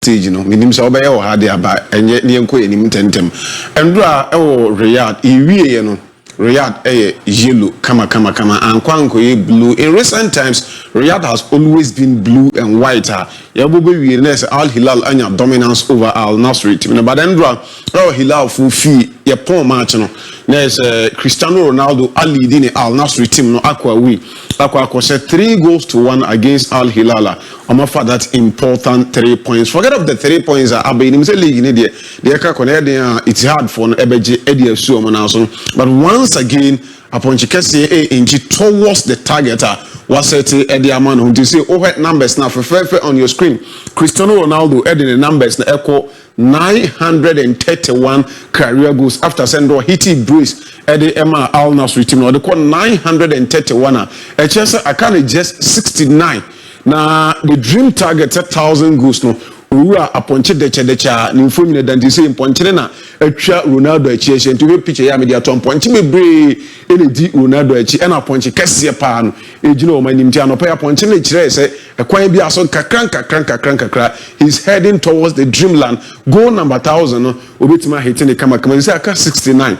stage, you know. Minim so obey or had aba enye ne enko enim tentem. Endra Riyadh iwie you know. Riyadh yellow, kama and Kwanko blue. In recent times, Riyadh has always been blue and white. Yabubi Al Hilal anya dominance over Al Nasri team. But then Al Hilal fufi ye poor match no. There's Cristiano Ronaldo Ali Dini Al Nasri team no Aqua said 3-1 against Al Hilal. I'm offer that important 3 points. Forget of the 3 points are in the league in India. It's hard for Ebeji Eddie Suomonason. But once again, upon Chikesi inch towards the target was set Eddie Amano to see overhead numbers now for on your screen. Cristiano Ronaldo adding the numbers the echo 931 career goals after sendo hitting Bruce Eddie Emma Al Nasri team. Or they call 931. I can't just 69. Now the dream target 1,000 goals no. Ura aponche decha ni mfumi na say mponche na atwa Ronaldo achi to be picture ya media to mponche bebre ene di Ronaldo achi ena aponche kese pa no ejina o manim ti anopa aponche na kire se ekwan bi aso kakran he's heading towards the dreamland. Goal number 1,000 no obetima hitting kama say aka 69.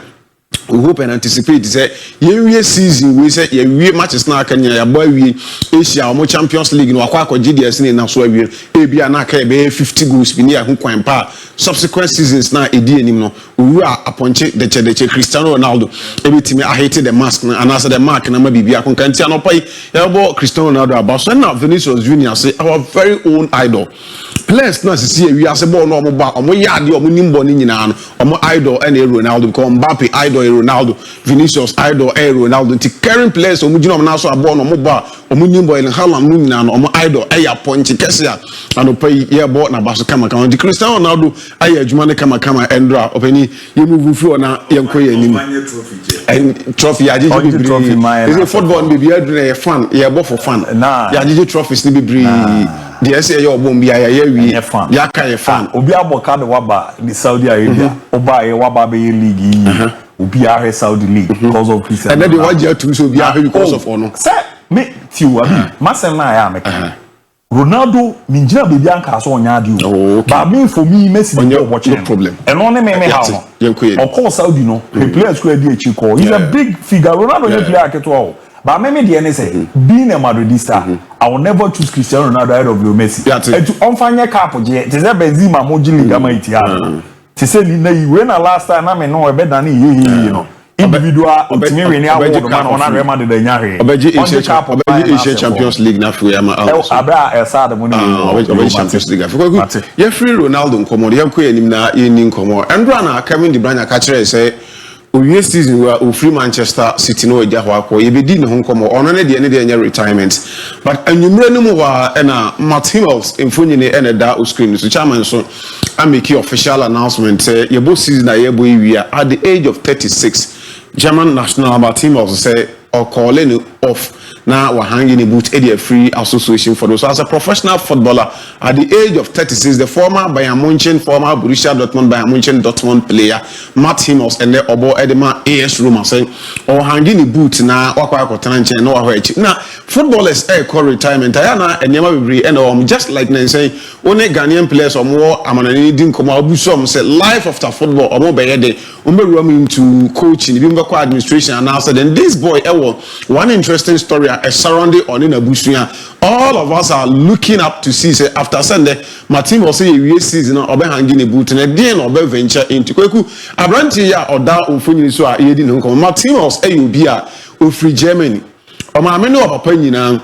We hope and anticipate say year season we say year matches na Kenya ya boy we Asia or Champions League no akwa GDS ni na so awie e bia na ka be 50 goals bi ni ya kwan pa subsequent seasons na edi enim no we are aponche deche Cristiano Ronaldo e betimi I hated the mask na and as the mark na ma bibia kon kan ti anopai ya bo Cristiano Ronaldo about so na Vinicius Junior say our very own idol players na see we as ball no omo ba omo yade omo nimbo ni nyina no omo idol and Ronaldo because Mbappe idol Ronaldo, Vinicius idol Ronaldo. The current players omu jino na so abo no mo ba omu nimbo ele Haaland mu nyina no omo idol ya ponche kesia and opay ye bo na baso kama the Cristiano Ronaldo aye adwuma ne kama endra opani ye move fu na ye nko ye nim and trophy ya jiji trophy is a football be be aduna fan ye bo for fan ya jiji trophies ni be the say your bomb ya wi ya kan fan obi aboka de waba the Saudi Arabia oba ye waba be league obi are Saudi league because of Cristiano and then they want you to so be because of honor say me ti wabi masem na ya meka Ronaldo minjina baby anka so onya ade o but me for me Messi no watching no problem and on me how of course Saudi no the players go dey echi call he's a big figure Ronaldo no player aketo o but me the say being a Madridista I will never choose Cristiano Ronaldo ahead of Messi and to onfanye cap je te say Benzema mo jili gama itiano te say ni na we na last time na me no e be dan you know individual ultimate winning award man on Real Madrid the nyare obeji Asia Champions League na fu ya ma abra esa the money obeji Champions League afiko ye free Ronaldo nkomo ye ko yanim na ye ni nkomo endra na Kevin De Bruyne ka kire say owie season we are free Manchester City no eja ho akọ ye be di ne ho nkomo ono ne de enya retirement but anwumre no mu wa na Hummels emfonyi ne ene da o screen so chairman so I make official announcement say ye bo season na ye bo wi at the age of 36 German national team also say or calling off now we're hanging a boot a free association for those. So as a professional footballer at the age of 36, the former Bayern Munich, former Borussia Dortmund player Matt Hummels and the Obo Edema AS Roma saying or hanging a boot now now footballers call retirement and just like saying only Ghanaian players or more I'm needing come out say life after football or more by day into coaching administration and now then this boy one interesting story surrounding on in Abusuya. All of us are looking up to see say after Sunday Martin will say a season or be hanging a boot and then or be venture into Kweku Abrantia or da Ufuni so are yedin home Martin was AUBA free Germany or my menu of opinion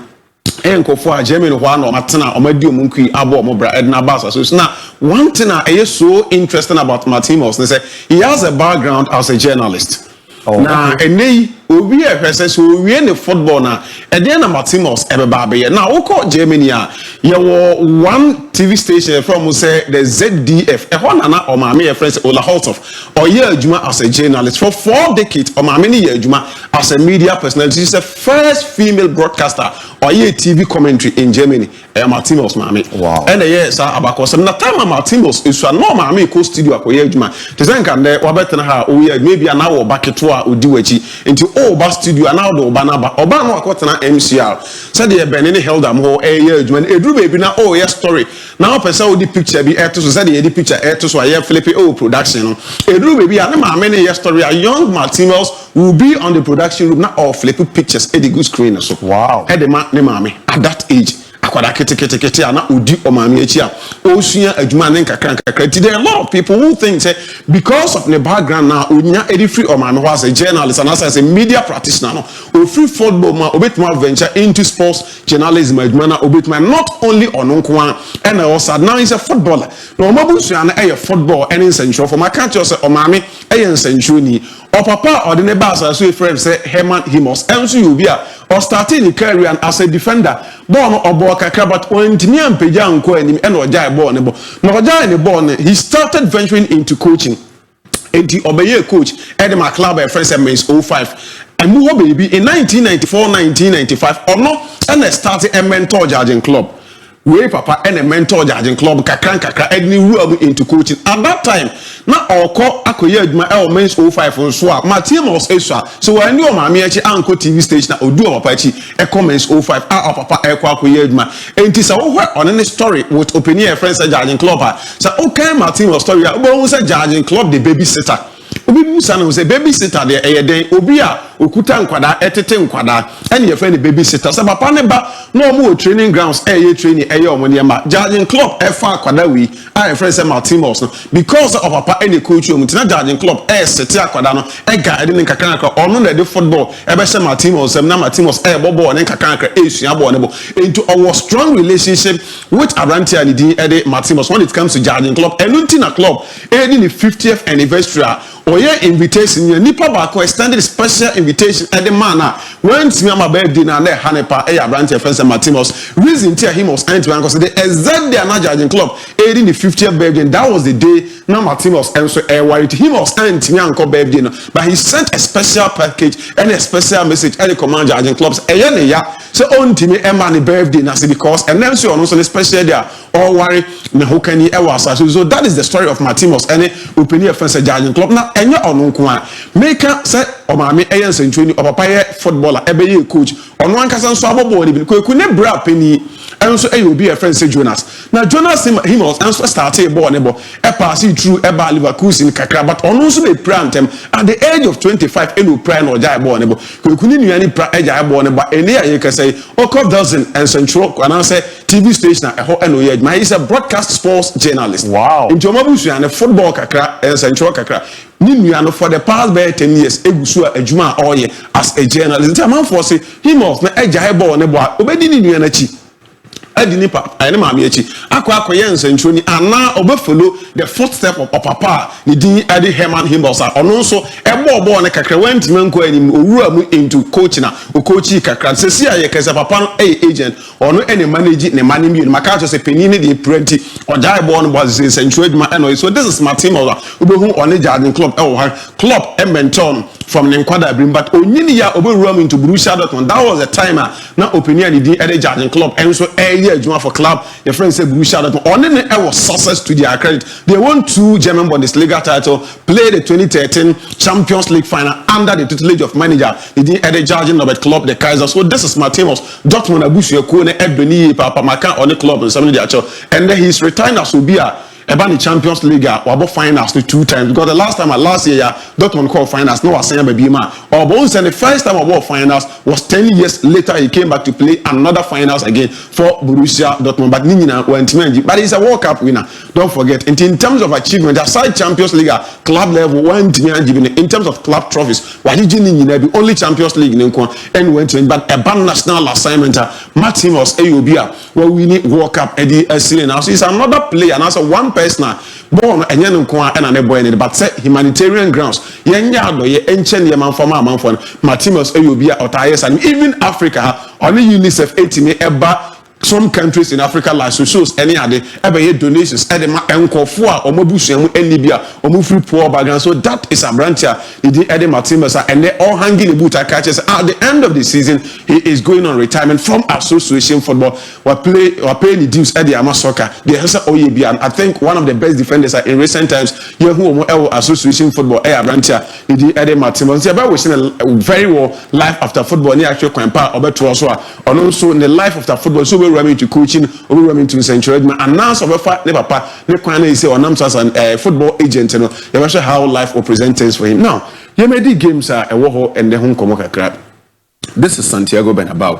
enko for Germany one or Martina or Medio Munki Abo Mobra Edna Basa. So it's now one thing I is so interesting about Martimos. They say he has a background as a journalist. Now, and they will be a person who we in the football now. And then Martimos ever baby. Now, we call Germany. You were one TV station from say the ZDF. A one or my friends Ola Holtov or year Juma as a journalist for 4 decades or my many year Juma as a media personality. She's the first female broadcaster or year TV commentary in Germany. Martimos mami. Wow. And yes, abakos. Na time Martimos is so no mami co studio ko year Juma. Te san kan de wa betena ha o year maybe an hour back to odi wachi into oh ba studio and now the oba no akotena MCR said the benini held am ho year adwuma edru baby na oh yes story now person wo di picture bi eto so said the picture eto so aye flip oh production no edru baby and ma me yes story a young Martinez will be on the production room na all flip pictures at the good screen so wow e de ma ne maame at that age akwada kete ana odi omami echi a osua adwuma ne nkakra there are a lot of people who think say because of the background now onya edi free omami ho as a journalist and as a media practitioner no o free football ma obetuma venture into sports journalism adwuma na obetuma not only on nko an and also now is a footballer no mabusua na e football and essential for my country say omami e essential ni or papa or the neighbors as we friends say Hummels enso you be a or starting the career as a defender born or kakra but when timi ampeja nko anim e na ojai ball ne bo na ojai ne ball ne he started venturing into coaching enti obeye coach edema club e friends means 05 and mu ho baby in 1994 ono and started a mentor judging club we papa and a mentor judging club kakra any rule into coaching at that time na oko akoye aduma e men's 05 so a my team was extra so when you mama echi anko TV station na odu papa echi e comments 05 a papa e kwa akoye aduma enti sa wo on any story with opinion friends judging club so okay my team was story obo say judging club the babysitter obi musa na say babysitter de eyeden obi a okuta nkwada etete nkwada ene ye friend babysitter say papa ne ba no mo training grounds training omo ne ma judging club fa akwada wi I friend say Martinez no because of papa ene coach o mutina judging club sete akwada no ga ede nkakra ono na de football be say Martinez na Martinez bobo ne nkakra esua bo ne bo into our strong relationship with Arantia and the ede Martinez when it comes to judging club enuntina club in the 50th anniversary or yeah invitation you nipa ba ko extended special invitation at the man when me my birthday na na hanepa Arantia friend say Martinez reason tia him was ant because the exact day na judging club in the 50th birthday that was the day na Martinez and so worried him was ant me anko birthday no but he sent a special package and a special message at the command judging clubs ne ya so on timi emma ni birthday na say because and then so on so special day all worry na hokani e was so that is the story of Martinez and opinion friends judging club na enye ono nko a make say o maame eyen century o papa ye footballer ebe ye coach ono ankasa nso abobo ni bi ko ne bra peni enso e obi e friends Jonas na Jonas Hummels enso started ball ne bo e pass through e ba Leverkusen kakra but ono nso be prantem at the age of 25 eno prime no jai ball ne bo ko ni nuani pra e jai ball ne ba ene ya ye say Okov dozen and central and say TV station e ho eno ye ma is a broadcast sports journalist wow into mabusu and football kakra and central kakra ni nuano for the past 10 years egusu adwuma oye as a journalist nti am for say him of na ejai ball ne bo obedi ni nuana chi adini papa ene maame echi akwa ye nsanchuo ni ana obefolo the footstep of papa ni din ade Hummels ono nso ebo ne kakra wantime nko anim owura mu into coach na o coachi kakra sesi aye kese papa no agent ono ene manage ne mani mi maka to se penini de prenti ojai ball no was nsanchuo aduma eno so this is my team obehu on judging club club menton from Nenkwada bring but onyini ya oberu into Borussia Dortmund that was the time na opinion di ede judging club and so adwuma for club your friend say Borussia Dortmund on ne was success to their credit they won 2 German Bundesliga title played the 2013 Champions League final under the tutelage of manager the ede judging Norbert Klopp the Kaiser so this is Martinez Dortmund abusu ko ne ebeni papa maka on the club and somebody actual and then he's retired as Obia about the Champions League, we finals 2 times. Because the last year, Dortmund called finals. No, I say baby man. Or both and the first time we finals was 10 years later. He came back to play another finals again for Borussia Dortmund. But Nina went to but he's a World Cup winner. Don't forget. And in terms of achievement, aside Champions League, club level went to in terms of club trophies. Why did you the only Champions League and went to but a band national assignment. Martinez AOB where we need World Cup Eddie now. So it's another player and also one personal born and yen nko and an boy but say humanitarian grounds yen yado ye enchen ye man for Martinez AOB or and even Africa only UNICEF 80 eba some countries in Africa like so shows any other ebe donations edema enkofo a omobusuamu enibia omufri poor background. So that is a branch the edema teams and they all hanging the boot catches at the end of the season. He is going on retirement from association football. We paying the dues at the Ama soccer. They have OEB, and I think one of the best defenders in recent times here who association football branch the edema teams. So about wishing a very well life after football near actually compa obeto also in the life after football. So we run into coaching, we run into century and now so far ne papa ne kwan say onam as an football agent, you know. You show how life will present things for him. Now, you made the games are a war and the home komoka crab. This is Santiago Bernabeu.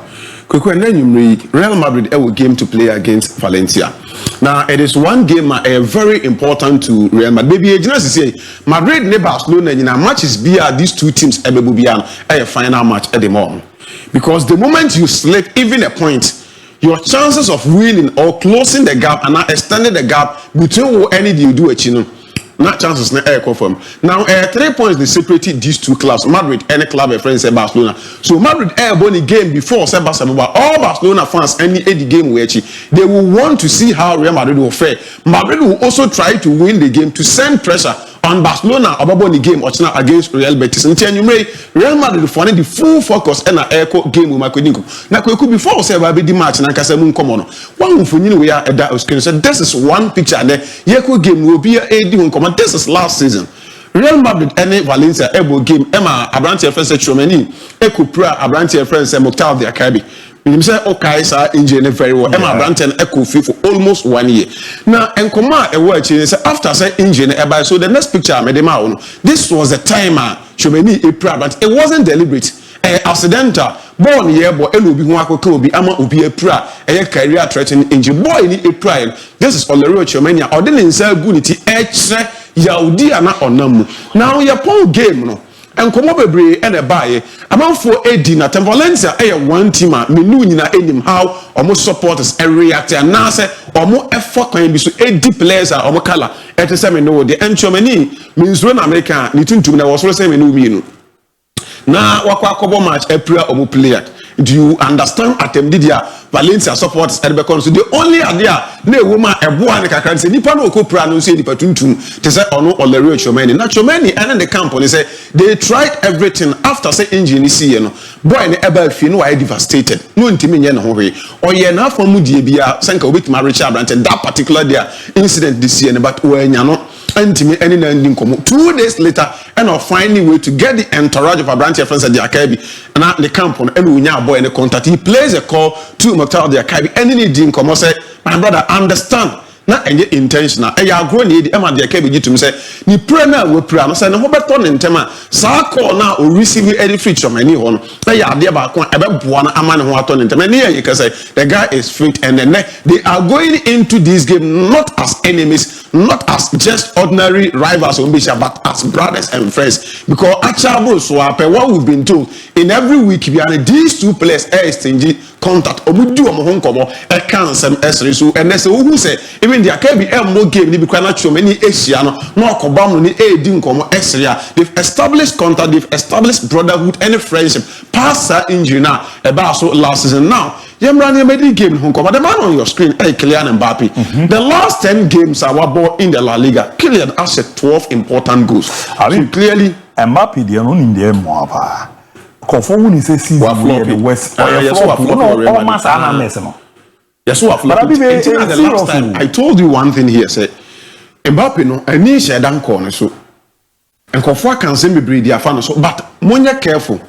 Real Madrid will game to play against Valencia. Now it is one game very important to Real Madrid. Maybe you say Madrid ne Barcelona in a matches be these two teams a final match at the moment. Because the moment you slip even a point, your chances of winning or closing the gap and extending the gap between any you do it, you know. Not chances na air confirm. Now 3 points they separated these two clubs. Madrid any club a friend say Barcelona. So Madrid air bonny game before say Barcelona. All Barcelona fans any game where they will want to see how Real Madrid will fare. Madrid will also try to win the game to send pressure on Barcelona about the game against Real Betis. Until you may Real Madrid for the full focus and a echo game with Makodinko. Now before say about the match and Kasamun come on. One for you we are at that screen. So this is one picture there. Yeko game will be a this is last season. Real Madrid and Valencia ABOU game. Emma Abrantia friends at Chomeni. Eko Pra Abrantia friends at Mokhtar Diakabi. We say okay, sir, engineer very well. Emma Abrantia Eko Fee for almost 1 year. Now, and Koma a word after say engineer. So the next picture I made them out. This was the timer. Chomeni Pra, but it wasn't deliberate. Accidental. Born here, boy, Elubi Wako be Ama Ubi a pra, a career threatening injury. Boy, in a prime. This is all the road, Chomenia, or then in Selgunity, Yaudiana or Namu. Now, your poor game, no. And come over and a buy. Amount for a dinner, Valencia, one team, Minuna, him how almost supporters and react and Nasa or more effort can be so 80 players or more color at the same no. The Enchomeni means when America, Nitin to me, I was also saying, no. Now, what match April or player? Do you understand? At Didia Valencia supporters at the so the only idea ne woman a boy can say Nipa no Kopra no say the patuntum to say or no or the real Chomeni. Now Chomeni and the camp on say they tried everything after say engine is you know. Boy ne eba fi no I devastated. No intimi nye no way. Or ye na for mu bia sanka obit marriage branch that particular there incident this year but when you know. 2 days later, and of finding way to get the entourage of a branch of friends at the Akabi and the camp on any boy in the contact. He plays a call to Mokhtar the Akabi. Any didn't come say, my brother, understand. Not any intentional. I are growing the Emma the Akabi to me say, ni pray now we pray. I say, no, but on in tema. Sa call now or receive any free from any one. They are there about one a man who are turning to many. You can say the guy is fit and then they are going into this game not as enemies, not as just ordinary rivals but as brothers and friends. Because actually, so what we've been told in every week, these two players exchange contact. Omudu omo komo e kan sem esre so and say who say even the Akabi more game ni because na Chomeni Asia no okobam ni edi nkomo esre a they've established contact, they've established brotherhood and friendship past that injury now about so last season now. Yemrani made game but the man on your screen, Kylian Mbappe. The last 10 games are ball in the La Liga. Kylian has 12 important goals. I mean, clearly Mbappe they are not in there more. Conform when say season where the West almost yes, so the last time I told you one thing here, say Mbappe no any share down corner so and conform can say me breed their fan so but money careful.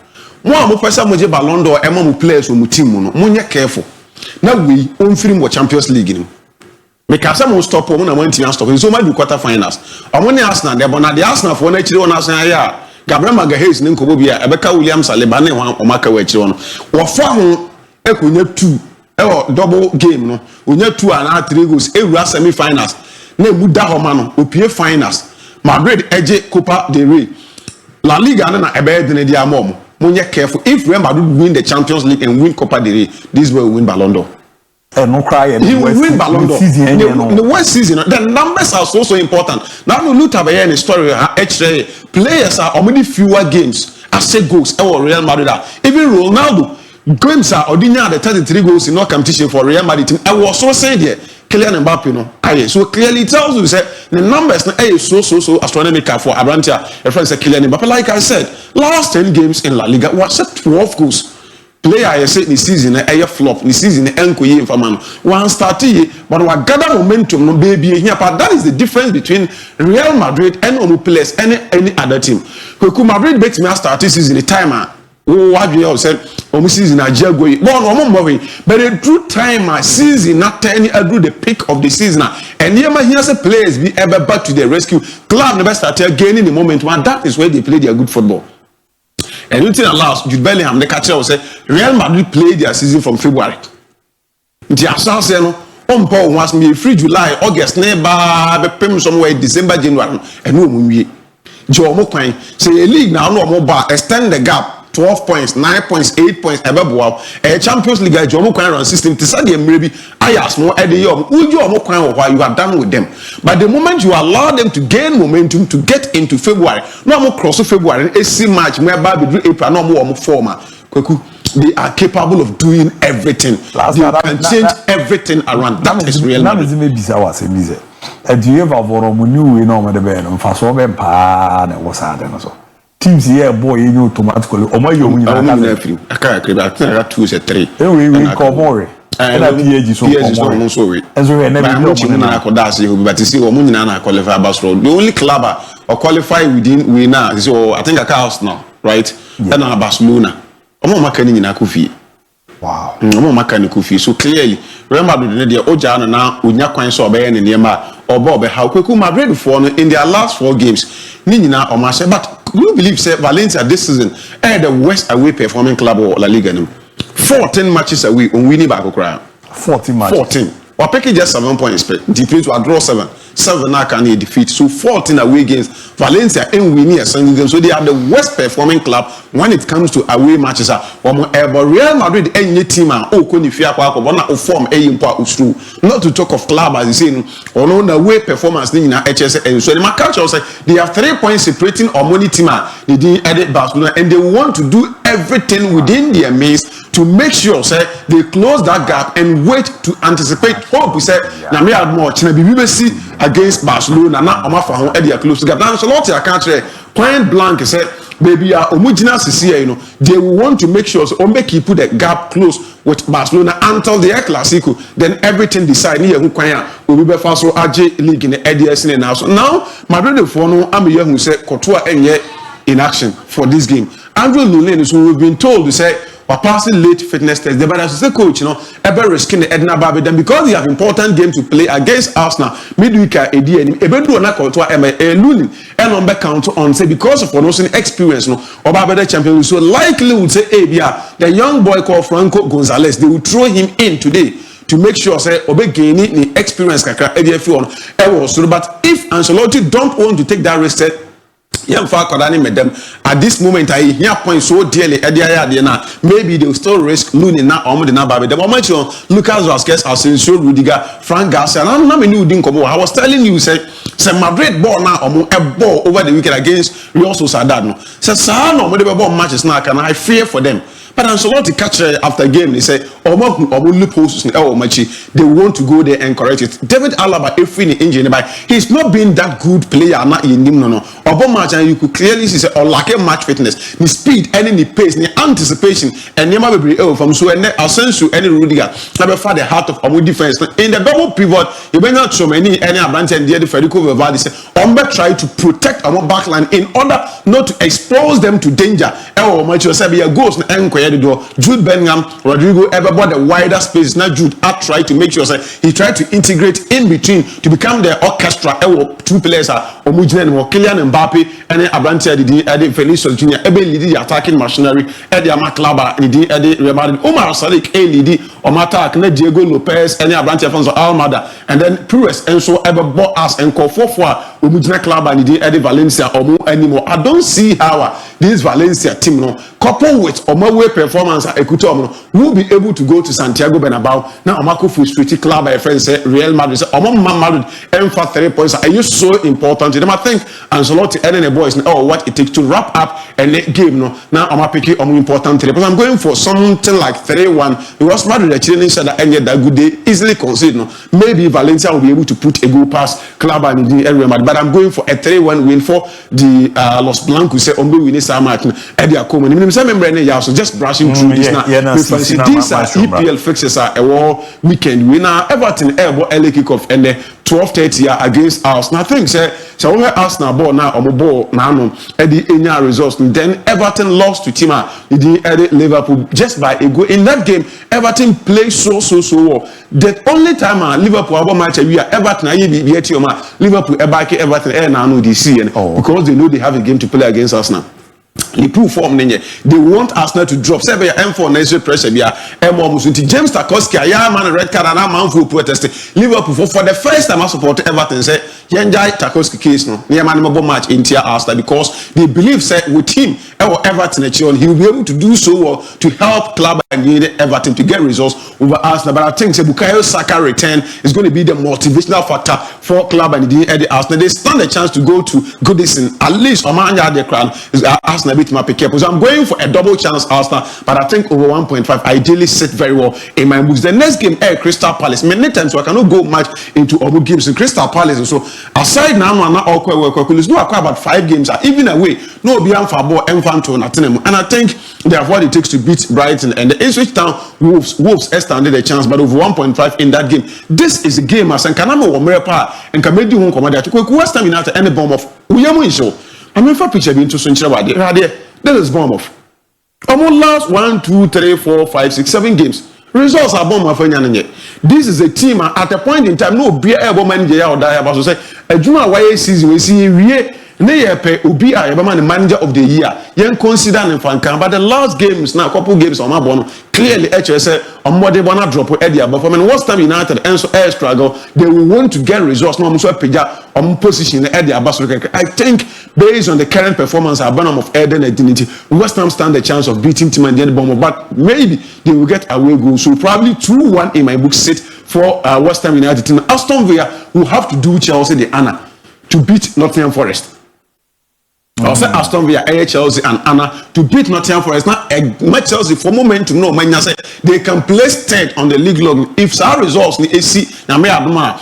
Mo person mo je Ballon d'Or e mo players mo team no monye careful na we on film wo Champions League ni me ka say mo stop mo na mo team stop so ma do quarter finals omo ne Arsenal de but na the Arsenal for na chire won Arsenal ya Gabriel Magalhaes ne nkobo bia e beka William Saliba ne o maka wa chire won wo fa ho e konya 2 e double game no onya 2 and 3 goals e wura semi finals na mu da ho ma no opie finals Madrid eje Copa del Rey La Liga na e be de dia mom. Monye careful. If Real Madrid win the Champions League and win Copa del Rey, this boy will win Ballon d'Or. No cry. He will win Ballon d'Or. In the West season, the numbers are so important. Now we look at the story. Players are only fewer games as say goals. Real Madrid. Even Ronaldo, games are Odinya the 33 goals in no competition for Real Madrid team. I was so saying there, Kylian Mbappe no. Aye, so clearly tells you say the numbers no so astronomical for Abrantia. A friend said Kylian Mbappe. Like I said, last 10 games in La Liga was 12 goals. Player I say this season a flop, this season enkoye infamano. One started, but we gather momentum no baby here. But that is the difference between Real Madrid and Omu players any other team. Because Madrid makes me start this season the timer. Oh, what you said, Omu season a jago. But the true timer season not any do the peak of the season. And here say players be ever back to the rescue. Club never started gaining the momentum, and that is where they play their good football. And you think last Jude Bellingham the catcher will say Real Madrid played their season from February. The assassin Paul wants me free July, August, never somewhere December, January, and no we Joe Mokwane say a league now no more bar extend the gap 12 points, 9 points, 8 points, above a Champions League Joe Mokwane run system to say maybe I ask no at the year would you Mokwane while you are done with them. But the moment you allow them to gain momentum to get into February, no more cross February, AC match, whereby we do April, no more former. They are capable of doing everything. They can change everything around. That is Real Madrid. Do you ever you know the bed for so many and was sad teams here boy you automatically or my you I can't 2 or 3. We call more. And the only club or qualify within we now so I think a house now, right? And Barcelona. Wow. So clearly, remember the Oja now Unya Kwan so obey and Niema or Bob how quick Madrid for in their last 4 games. Nina or Marseille, but you believe say Valencia this season the worst away performing club or La Liga 14 matches away on winning back crowd. 14 matches. 14. Or picking just 7 points. Defeat to a draw 7. 7 now can defeat. So 14 away games. Valencia and winning a Sunday game. So they are the worst performing club when it comes to away matches. But Real Madrid any team not to talk of club as you say or no away performance in HS and so the catch also they have 3 points separating or money team they didn't edit Barcelona and they want to do everything within their means to make sure say they close that gap and wait to anticipate hope we say na me add more china be see against Barcelona na omafa ho e dey close gap. Now so lot I can't say point blank say baby omugina sisi you know they want to make sure so keep put the gap close with Barcelona until the Clasico then everything decide ni ehun kwan a obi be fa so age league in the ADS now. So now Madrid for no am ye hu say Courtois enye in action for this game. Andrew Lunin so we've been told to say passing late fitness test. But as a coach, you know, ever risking the Edna Baby then because they have important game to play against Arsenal midweek AD and Ebedu na Courtois Lunin and on back count on say because of no experience no or Baby champion so likely would say the young boy called Franco Gonzalez they will throw him in today to make sure say obe gain the experience kakra ADF on but if Ancelotti don't want to take that risk at this moment I hear point so dearly maybe they will still risk Lunin na the moment you Lucas Vazquez, Asensio, Rudiger, Frank Garcia I was telling you say Madrid ball now a ball over the weekend against Real Sociedad no say no ball matches now can I fear for them. But Ancelotti catch after game they say loopholes they want to go there and correct it. David Alaba if engine but he's not been that good player not in him no match and you could clearly see say or lack a match fitness the speed and the pace the anticipation and never be from so and Asensio any Rudiger never find the heart of our defense in the double pivot you may not so many any branch and the Federico Valverde say try to protect our back line in order not to expose them to danger match say goals Jude Bellingham, Rodrigo ever bought the wider space. Now Jude tried to make sure that he tried to integrate in between to become the orchestra. Two players are Kylian Mbappe and then Abrantia the Vinicius Junior. Ebe lead the attacking machinery. Eddie Amaklaba the Real Madrid. Omar Sadiq lead Omata Akne Diego Lopez and Abrantia Fonso Almada and then Pires and so ever bought us and call for Omujina Club and the Eddie Valencia or more anymore. I don't see how this Valencia team no coupled with Omaway performance at Ekuto, will be able to go to Santiago Bernabeu. Now, Omako frustrated club by a friend say Real Madrid. Madrid aim for 3 points. Are you so important to them? I think Ancelotti and the boys know what it takes to wrap up and the game. No, now I'm picking important today, but I'm going for something like 3-1 because Madrid actually said that any that good day easily concede. No, maybe Valencia will be able to put a goal past club and the Real Madrid, but I'm going for a 3-1 win for the Los Blancos. Say Ombe winning some match. Eddie Akoma. So just brushing through this now. These are EPL fixes are a war weekend winner. Everton airborne early kickoff and the 12:30 against Arsenal. I think so we have Arsenal ball now or ball now Eddie Enya results. Then Everton lost to Tima Liverpool just by a goal. In that game, Everton played so well. The only time Liverpool have match we are Everton Liverpool Everton now know DC because they know they have a game to play against Arsenal. The proof form they want Arsenal to drop. Say be M4 necessary pressure be James Tarkowski man red card and man for protest. Liverpool for the first time I support Everton say Yenjai Tarkowski case no near man match in tier Arsenal because they believe say with him Everton he will be able to do so well to help club and Everton to get results over Arsenal. But I think say Bukayo Saka return is going to be the motivational factor for club and the Arsenal. They stand a chance to go to Goodison at least Omanya the crown is Arsenal bit my pick up. So I'm going for a double chance Arsenal, but I think over 1.5 ideally sit very well in my books. The next game Crystal Palace. Many times so I cannot go much into other games in Crystal Palace. So aside now not all let's do about 5 games even away. No be for ball and I think they have what it takes to beat Brighton and the Ipswich Town Wolves extended a chance, but over 1.5 in that game. This is a game as and Kanama or Merepa and Kamedi won't come out to West Ham United and the bomb of Uyamu show. I mean, for picture being to Sunchaba, that is bomb off. Almost last 1, 2, 3, 4, 5, 6, 7 games. Results are bomb of any. This is a team at a point in time, no beer ever manager or die about to say, a Juma YA season, we see Neyepe Ubi the manager of the year. Yen consider Nfankan, but the last games now, couple games on my bono, clearly HSA on what they wanna drop Eddie. But for me, West Ham United and so air struggle, they will want to get results. No, I'm so pija on position Eddie Abbas. I think based on the current performance of Banham of Eden and Dignity, West Ham stand a chance of beating Tim and the Bomber, but maybe they will get away goal. So probably 2-1 in my book sit for West Ham United team. Aston Villa will have to do Chelsea the honor to beat Nottingham Forest. I'll say Aston Villa, Chelsea and Anna to beat Nottingham Forest. Now, Chelsea for momentum, no, man, say they can place 3rd on the league log. If our results in AC, now me aduma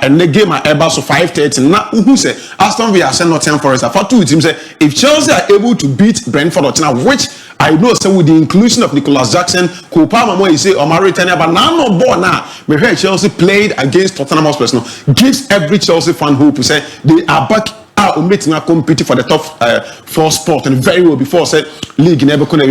and the game at Eba so 5:30. Now, who say Aston Villa send Nottingham Forest? For 2 teams say if Chelsea are able to beat Brentford or Tottenham, which I know say with the inclusion of Nicholas Jackson, Kopama Mo say Omari Tanya, but now no ball now. We heard Chelsea played against Tottenham Hotspur. Gives every Chelsea fan hope to say they are back. Competing for the top 4 spot and very well before said league never could.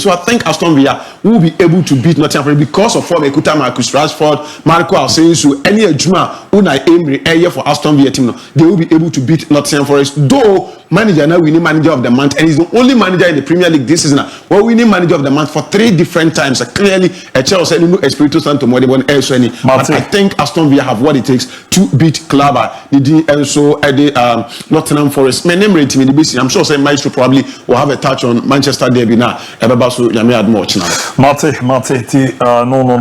So I think Aston Villa will be able to beat Nottingham Forest because of form Ekuta, Marcus Rashford, Marco Asensio, any Juma Unai Emery area for Aston Villa team. They will be able to beat Nottingham Forest. Though manager now winning manager of the month and he's the only manager in the Premier League this season. Well, winning manager of the month for 3 different times. Clearly, a Chelsea no Espirito Santo more than elsewhere. But I think Aston Villa have what it takes to beat Clubber. And so at the Nottingham Forest. My name is Timmy. I'm sure say Maestro probably will have a touch on Manchester derby now. Everybody so you may add much now. Mate, no.